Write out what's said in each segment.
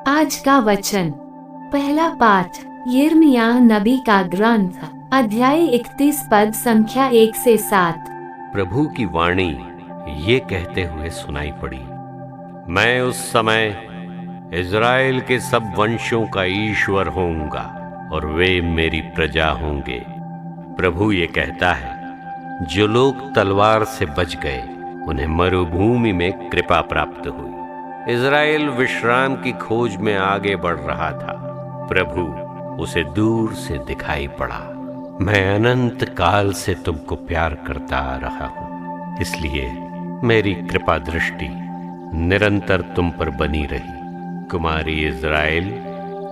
आज का वचन, पहला पाठ यिर्मयाह नबी का ग्रंथ, अध्याय 31 पद संख्या 1 से 7। प्रभु की वाणी ये कहते हुए सुनाई पड़ी, मैं उस समय इज़राइल के सब वंशों का ईश्वर होऊंगा और वे मेरी प्रजा होंगे। प्रभु ये कहता है, जो लोग तलवार से बच गए उन्हें मरुभूमि में कृपा प्राप्त हुई। इज़राइल विश्राम की खोज में आगे बढ़ रहा था, प्रभु उसे दूर से दिखाई पड़ा। मैं अनंत काल से तुमको प्यार करता आ रहा हूं, इसलिए मेरी कृपा दृष्टि निरंतर तुम पर बनी रही। कुमारी इज़राइल,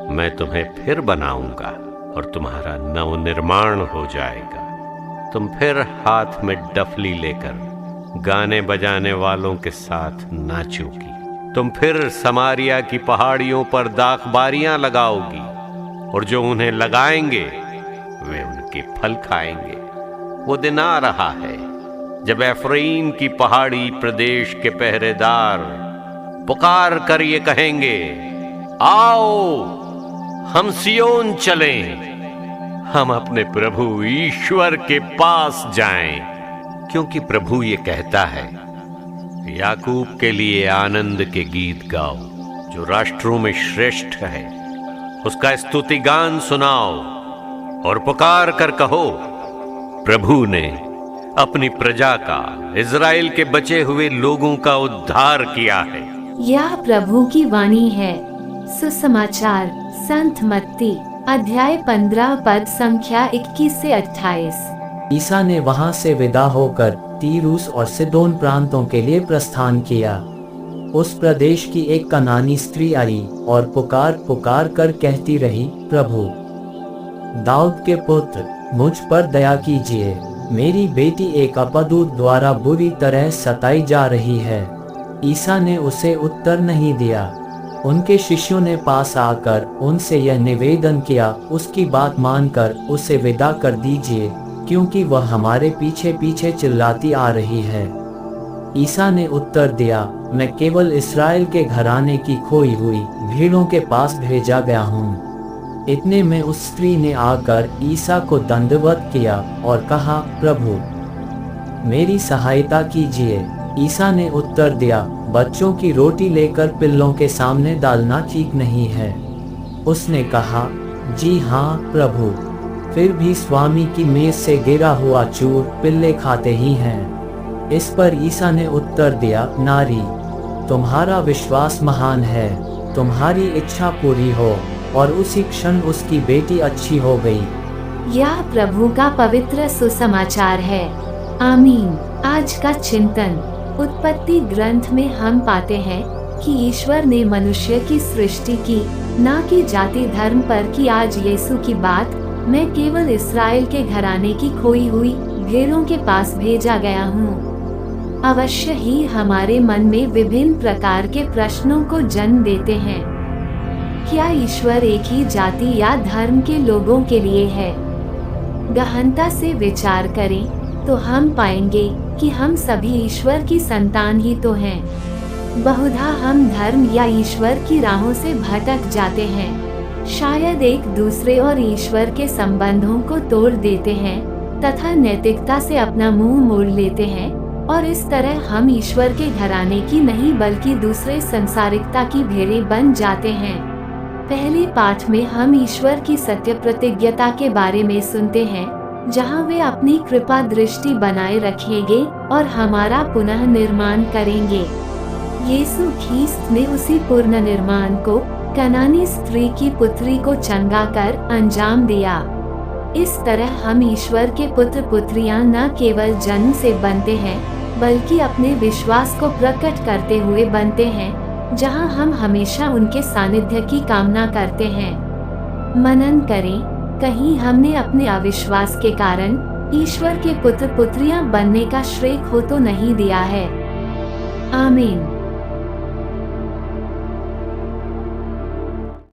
मैं तुम्हें फिर बनाऊंगा और तुम्हारा नवनिर्माण हो जाएगा। तुम फिर हाथ में डफली लेकर गाने बजाने वालों के साथ नाचोगी। तुम फिर समारिया की पहाड़ियों पर दाखबारियां लगाओगी और जो उन्हें लगाएंगे वे उनके फल खाएंगे। वो दिन आ रहा है जब एफ्राइम की पहाड़ी प्रदेश के पहरेदार पुकार कर ये कहेंगे, आओ हम सियोन चलें, हम अपने प्रभु ईश्वर के पास जाएं। क्योंकि प्रभु ये कहता है, याकूब के लिए आनंद के गीत गाओ, जो राष्ट्रों में श्रेष्ठ है। उसका स्तुति गान सुनाओ और पुकार कर कहो, प्रभु ने अपनी प्रजा का, इज़राइल के बचे हुए लोगों का उद्धार किया है। यह प्रभु की वाणी है। सुसमाचार संत मत्ती अध्याय 15 पद संख्या 21 से 28। ईसा ने वहां से विदा होकर तीरूस और सिदोन प्रांतों के लिए प्रस्थान किया। उस प्रदेश की एक कनानी स्त्री आई और पुकार पुकार कर कहती रही, प्रभु दाऊद के पुत्र, मुझ पर दया कीजिए, मेरी बेटी एक अपदूत द्वारा बुरी तरह सताई जा रही है। ईसा ने उसे उत्तर नहीं दिया। उनके शिष्यों ने पास आकर उनसे यह निवेदन किया, उसकी बात मानकर उसे विदा कर दीजिए, क्योंकि वह हमारे पीछे पीछे चिल्लाती आ रही है। ईसा ने उत्तर दिया, मैं केवल इस्राएल के घराने की खोई हुई भीड़ों के पास भेजा गया हूँ। इतने में उस स्त्री ने आकर ईसा को दंडवत किया और कहा, प्रभु मेरी सहायता कीजिए। ईसा ने उत्तर दिया, बच्चों की रोटी लेकर पिल्लों के सामने डालना ठीक नहीं है। उसने कहा, जी हाँ प्रभु, फिर भी स्वामी की मेज से गिरा हुआ चूर पिल्ले खाते ही हैं। इस पर ईसा ने उत्तर दिया, नारी तुम्हारा विश्वास महान है, तुम्हारी इच्छा पूरी हो। और उसी क्षण उसकी बेटी अच्छी हो गई। यह प्रभु का पवित्र सुसमाचार है। आमीन। आज का चिंतन, उत्पत्ति ग्रंथ में हम पाते हैं कि ईश्वर ने मनुष्य की सृष्टि की, न कि जाति धर्म पर की। आज यीशु की बात, मैं केवल इस्राएल के घराने की खोई हुई भेड़ों के पास भेजा गया हूँ, अवश्य ही हमारे मन में विभिन्न प्रकार के प्रश्नों को जन्म देते हैं। क्या ईश्वर एक ही जाति या धर्म के लोगों के लिए है? गहनता से विचार करें तो हम पाएंगे कि हम सभी ईश्वर की संतान ही तो हैं। बहुधा हम धर्म या ईश्वर की राहों से भटक जाते हैं, शायद एक दूसरे और ईश्वर के संबंधों को तोड़ देते हैं तथा नैतिकता से अपना मुंह मोड़ लेते हैं, और इस तरह हम ईश्वर के घराने की नहीं बल्कि दूसरे संसारिकता की भेड़ें बन जाते हैं। पहले पाठ में हम ईश्वर की सत्य प्रतिज्ञता के बारे में सुनते हैं, जहां वे अपनी कृपा दृष्टि बनाए रखेंगे और हमारा पुनः निर्माण करेंगे। यीशु ख्रीस्त ने उसी पूर्ण निर्माण को कनानी स्त्री की पुत्री को चंगा कर अंजाम दिया। इस तरह हम ईश्वर के पुत्र पुत्रियां न केवल जन्म से बनते हैं, बल्कि अपने विश्वास को प्रकट करते हुए बनते हैं, जहां हम हमेशा उनके सानिध्य की कामना करते हैं। मनन करें, कहीं हमने अपने अविश्वास के कारण ईश्वर के पुत्र पुत्रियां बनने का श्रेय खो तो नहीं दिया है। आमीन।